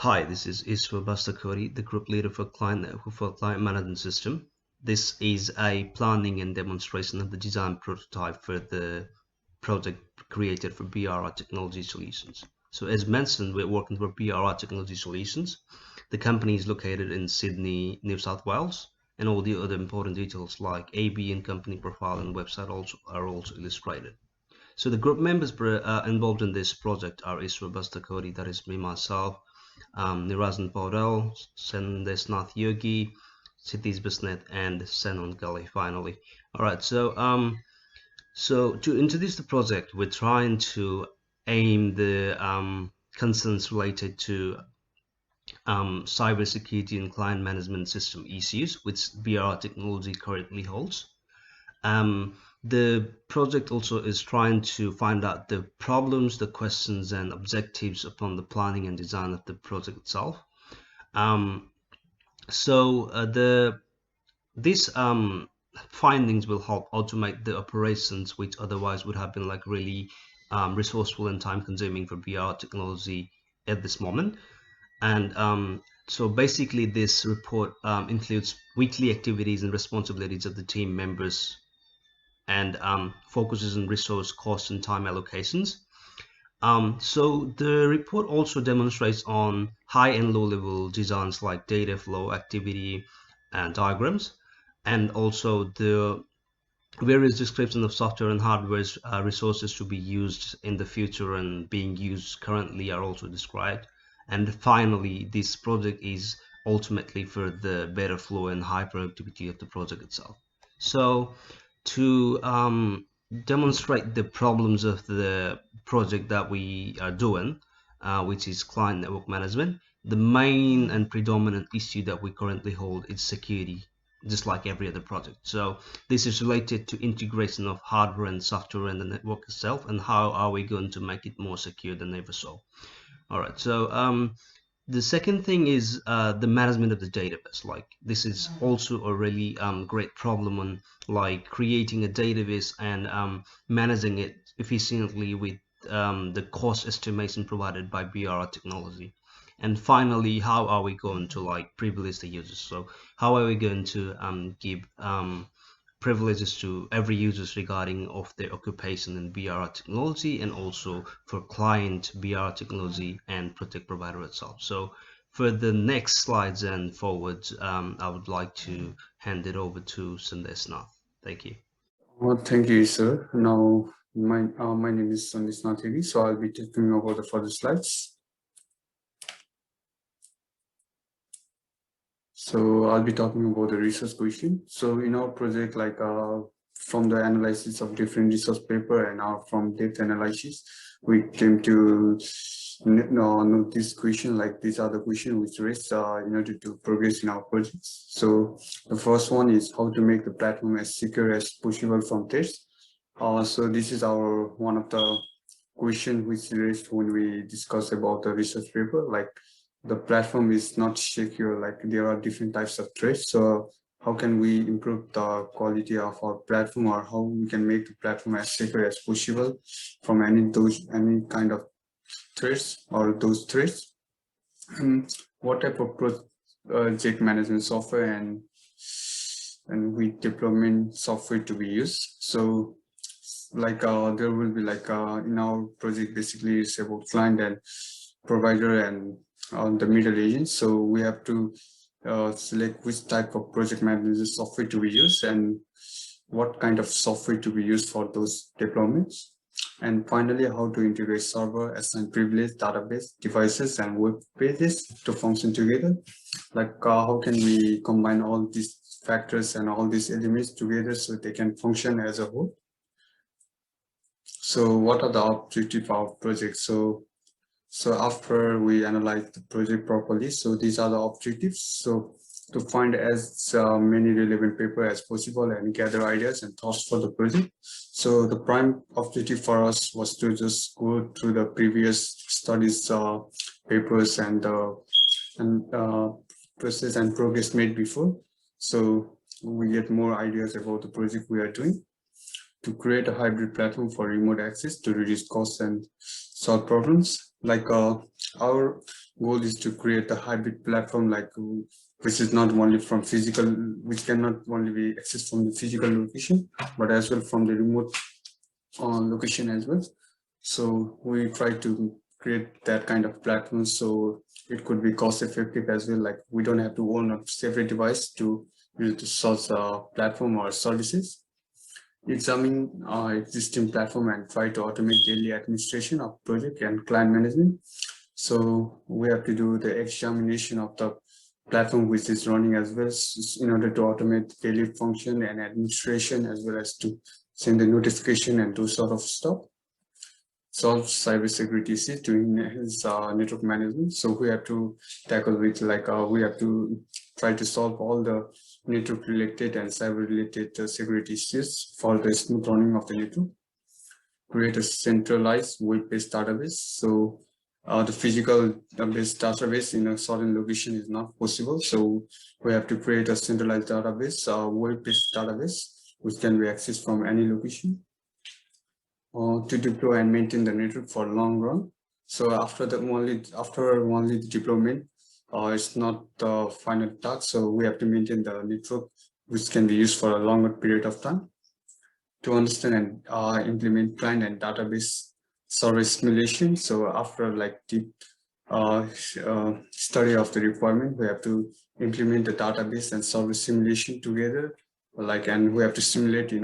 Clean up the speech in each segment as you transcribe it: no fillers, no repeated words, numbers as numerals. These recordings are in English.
Hi, this is Iswa Bastakori, the group leader for client management system. This is a planning and demonstration of the design prototype for the project created for BRI Technology Solutions. So as mentioned, we're working for BRI Technology Solutions. The company is located in Sydney, New South Wales, and all the other important details like AB and company profile and website are also illustrated. So the group members involved in this project are Isra Bastakori, that is me, myself, Nirazan Paudel, Sendesnath Yogi, Sitish Bisnet, and Senon Gali finally. Alright, so to introduce the project, we're trying to aim the concerns related to cybersecurity and client management system issues, which BRI technology currently holds. The project also is trying to find out the problems, the questions, and objectives upon the planning and design of the project itself. These findings will help automate the operations, which otherwise would have been like really resourceful and time-consuming for BR technology at this moment. And so basically, this report includes weekly activities and responsibilities of the team members and focuses on resource cost and time allocations. So the report also demonstrates on high and low level designs like data flow, activity, and diagrams, and also the various descriptions of software and hardware resources to be used in the future and being used currently are also described. And finally, this project is ultimately for the better flow and high productivity of the project itself. So to demonstrate the problems of the project that we are doing, which is client network management, the main and predominant issue that we currently hold is security, just like every other project. So this is related to integration of hardware and software in the network itself, and how are we going to make it more secure than ever so. All right, so the second thing is the management of the database. Like this is also a really great problem on like creating a database and managing it efficiently with the cost estimation provided by BR technology. And finally, how are we going to like privilege the users? So how are we going to give privileges to every users regarding of their occupation in BR technology, and also for client BR technology and project provider itself. So for the next slides and forwards, I would like to hand it over to Sandeshnath. Thank you. Well, thank you, sir. Now, my name is Sandeshnath Yogi, so I'll be taking over the further slides. So I'll be talking about the research question. So in our project, like from the analysis of different research paper and from depth analysis, we came to know this question, like these are the questions which raised in order to progress in our projects. So the first one is how to make the platform as secure as possible from threats. So this is our one of the questions which raised when we discuss about the research paper, like the platform is not secure, like there are different types of threats. So how can we improve the quality of our platform, or how we can make the platform as secure as possible from any kind of threats or those threats? And what type of project management software and with deployment software to be used? So like there will be like in our project, basically it's about client and provider and on the middle agent. So we have to select which type of project management software to be used and what kind of software to be used for those deployments. And finally, how to integrate server, assign privilege, database, devices, and web pages to function together. Like how can we combine all these factors and all these elements together so they can function as a whole? So what are the objectives of our project? So after we analyze the project properly, so these are the objectives. So to find as many relevant papers as possible and gather ideas and thoughts for the project. So the prime objective for us was to just go through the previous studies, papers and process and progress made before. So we get more ideas about the project we are doing. To create a hybrid platform for remote access to reduce costs and solve problems. Like our goal is to create a hybrid platform which is not only from physical, which cannot only be accessed from the physical location, but as well from the remote location as well. So we try to create that kind of platform so it could be cost effective as well. Like we don't have to own a separate device to use the source platform or services. Examine existing platform and try to automate daily administration of project and client management. So we have to do the examination of the platform which is running as well in order to automate daily function and administration as well as to send the notification and do sort of stuff. Solve cybersecurity issues to enhance network management. So we have to tackle with we have to try to solve all the network related and cyber related security issues for the smooth running of the network. Create a centralized web-based database. So the physical based database in a certain location is not possible. So we have to create a centralized database, web-based database, which can be accessed from any location. To deploy and maintain the network for long run. So after only the deployment, it's not the final task. So we have to maintain the network, which can be used for a longer period of time. To understand and implement client and database service simulation. So after deep study of the requirement, we have to implement the database and service simulation together. And we have to simulate in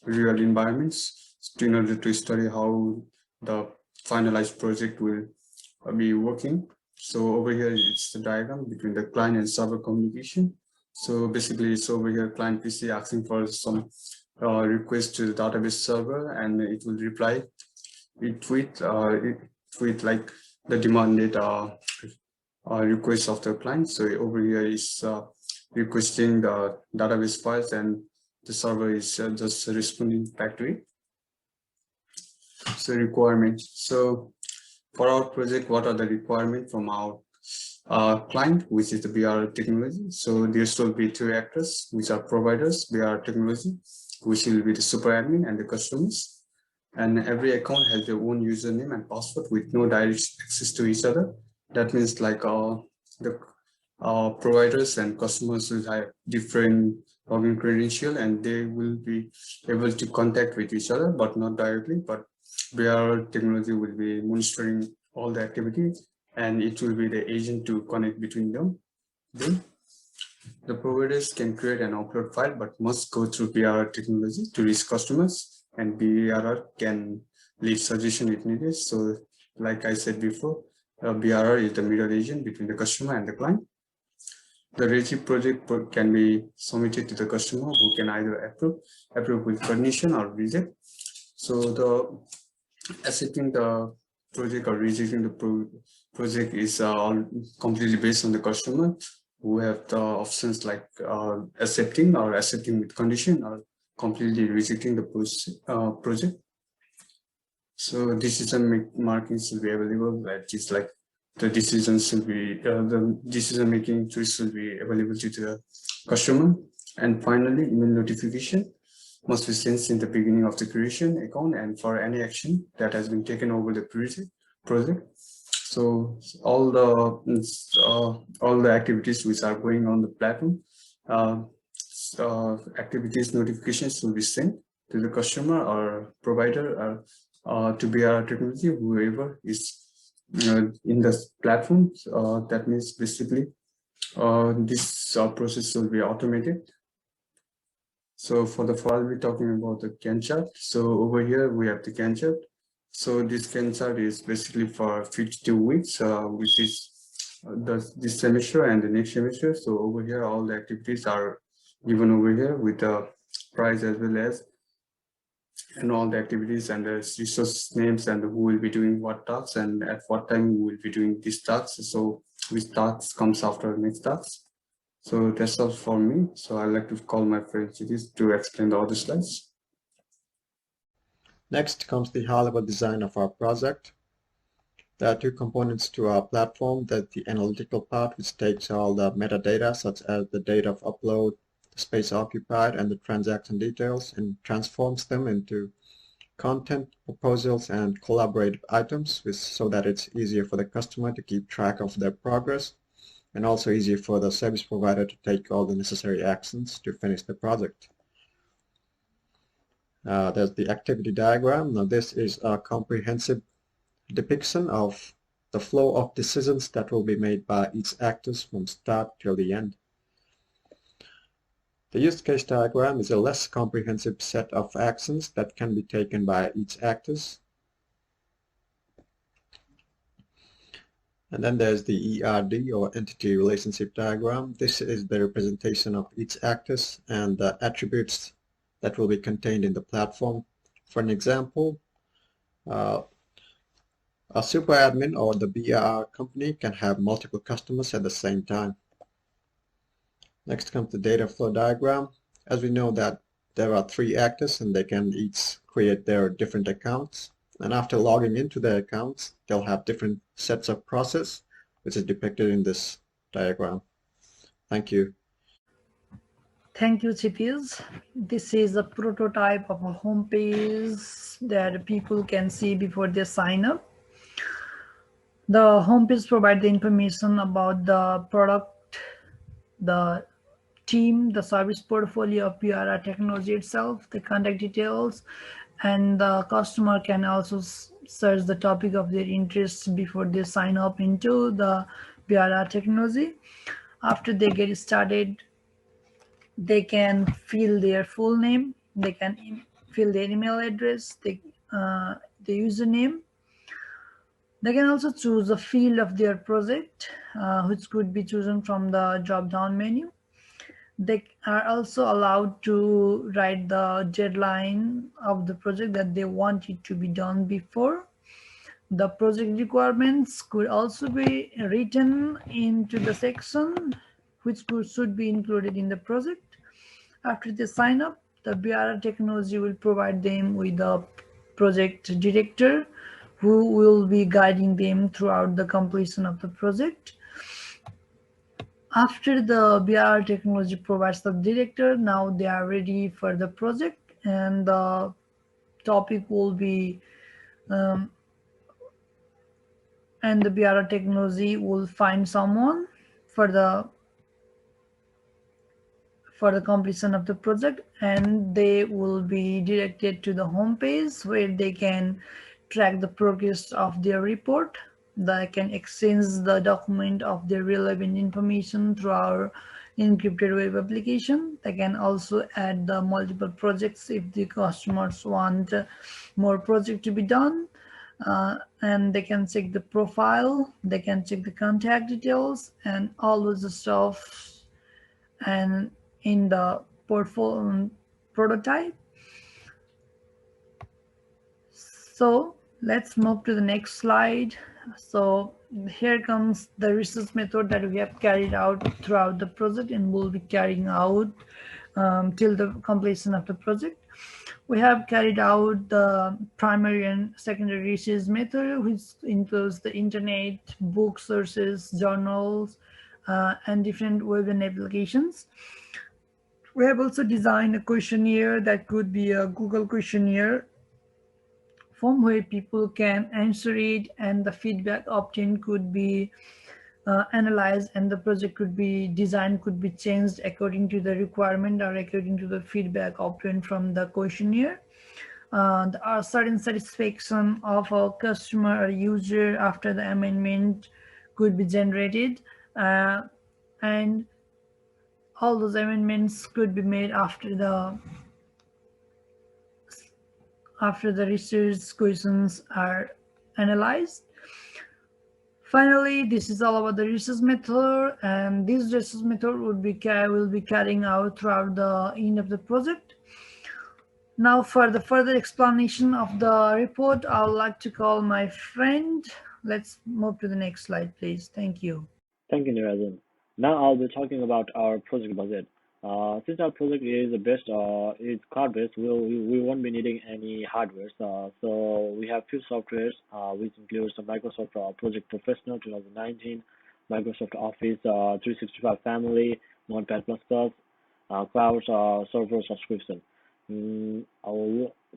real environments in order to study how the finalized project will be working. So over here, it's the diagram between the client and server communication. So basically, it's over here, client PC asking for some request to the database server, and it will reply it with like the demanded request of the client. So over here is requesting the database files, and the server is just responding back to it. So requirements. So for our project, what are the requirements from our client, which is the BR technology? So there will be two actors, which are providers, BR technology, which will be the super admin and the customers. And every account has their own username and password with no direct access to each other. That means the providers and customers will have different login credential, and they will be able to contact with each other, but not directly. But BR technology will be monitoring all the activities, and it will be the agent to connect between them. Then the providers can create an upload file, but must go through BR technology to reach customers, and BRR can leave suggestion if needed. So like I said before, BRR is the middle agent between the customer and the client. The REGI project can be submitted to the customer, who can either approve with permission or reject. So the accepting the project or rejecting the project is completely based on the customer, who have the options like accepting or accepting with condition, or completely rejecting the project. So decision markings will be available, that is like the decisions will be the decision making choice will be available to the customer. And finally, email notification must be sent in the beginning of the creation account and for any action that has been taken over the project. So all the activities which are going on the platform, activities notifications will be sent to the customer or provider to BR technology, whoever is in the platform. That means basically this process will be automated. So for the file, we're talking about the Gantt chart. So over here we have the Gantt chart. So this Gantt chart is basically for 52 weeks, which is this semester and the next semester. So over here, all the activities are given over here with the price as well as and all the activities and the resource names and who will be doing what tasks and at what time we will be doing these tasks. So which tasks comes after next task. So that's all for me. So I'd like to call my friend Jidis to explain the other slides. Next comes the high-level design of our project. There are two components to our platform: that the analytical part, which takes all the metadata such as the date of upload, the space occupied, and the transaction details, and transforms them into content, proposals, and collaborative items so that it's easier for the customer to keep track of their progress and also easier for the service provider to take all the necessary actions to finish the project. There's the activity diagram. Now this is a comprehensive depiction of the flow of decisions that will be made by each actors from start till the end. The use case diagram is a less comprehensive set of actions that can be taken by each actors. And then there's the ERD or entity relationship diagram. This is the representation of each actors and the attributes that will be contained in the platform. For an example, a super admin or the BR company can have multiple customers at the same time. Next comes the data flow diagram. As we know that there are 3 actors and they can each create their different accounts. And after logging into their accounts, they'll have different sets of process, which is depicted in this diagram. Thank you. Thank you, Chitiz. This is a prototype of a home page that people can see before they sign up. The home page provides the information about the product, the team, the service portfolio of PRR technology itself, the contact details, and the customer can also search the topic of their interest before they sign up into the PRR technology. After they get started, they can fill their full name, they can fill their email address, the username. They can also choose a field of their project, which could be chosen from the drop-down menu. They are also allowed to write the deadline of the project that they want it to be done before. The project requirements could also be written into the section which should be included in the project. After they sign up, the BRR technology will provide them with a project director who will be guiding them throughout the completion of the project. After the BR technology provides the director, now they are ready for the project, and the topic will be and the BR technology will find someone for the completion of the project, and they will be directed to the home page where they can track the progress of their report. They can exchange the document of their relevant information through our encrypted web application. They can also add the multiple projects if the customers want more project to be done. And they can check the profile, they can check the contact details and all those stuff. And in the portfolio prototype. So let's move to the next slide. So here comes the research method that we have carried out throughout the project and will be carrying out till the completion of the project. We have carried out the primary and secondary research method, which includes the internet, book sources, journals, and different web and applications. We have also designed a questionnaire that could be a Google questionnaire form where people can answer it, and the feedback obtained could be analyzed, and the project could be designed, could be changed according to the requirement or according to the feedback obtained from the questionnaire. A certain satisfaction of a customer or user after the amendment could be generated, and all those amendments could be made after the research questions are analyzed. Finally, this is all about the research method, and this research method will be carrying out throughout the end of the project. Now, for the further explanation of the report, I would like to call my friend. Let's move to the next slide, please. Thank you. Thank you, Niranjan. Now I'll be talking about our project budget. Since our project is cloud-based, we won't be needing any hardware. So we have few softwares, which includes the Microsoft Project Professional 2019, Microsoft Office 365 Family, Notepad++, Cloud Server subscription.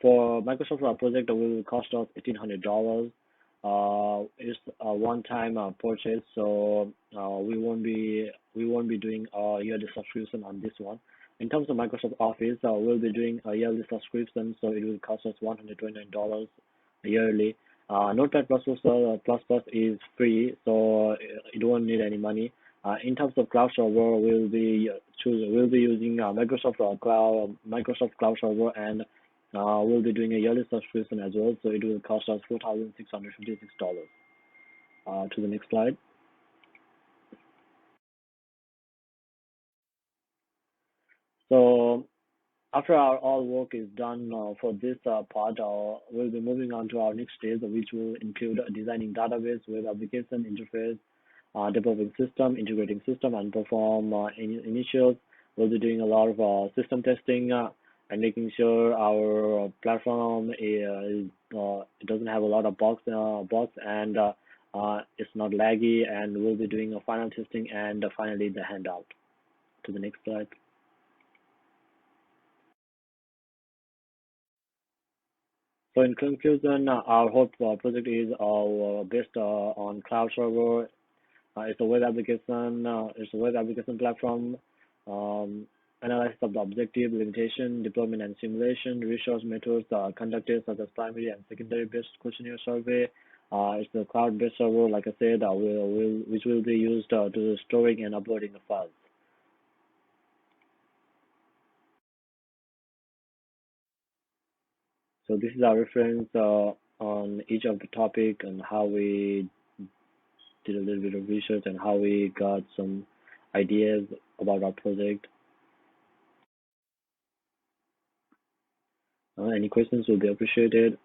for Microsoft project will cost us $1,800. It's a one-time purchase, so we won't be doing a yearly subscription on this one. In terms of Microsoft Office, we'll be doing a yearly subscription, so it will cost us $129 yearly. Notepad++ is free, so it won't need any money. In terms of cloud server, we'll be using Microsoft Cloud Server, and we'll be doing a yearly subscription as well, so it will cost us $4,656. To the next slide. So after our all work is done for this part, we'll be moving on to our next stage, which will include designing database, web application, interface, developing system, integrating system, and perform initials. We'll be doing a lot of system testing and making sure our platform it doesn't have a lot of bugs and it's not laggy. And we'll be doing a final testing and finally the handout. To the next slide. So in conclusion, our whole project is based on cloud server. It's a web application. It's a web application platform. Analysis of the objective, limitation, deployment and simulation, resource methods conducted such as primary and secondary based questionnaire survey. It's a cloud-based server, like I said, which will be used to storing and uploading the files. So this is our reference on each of the topic and how we did a little bit of research and how we got some ideas about our project. Any questions will be appreciated.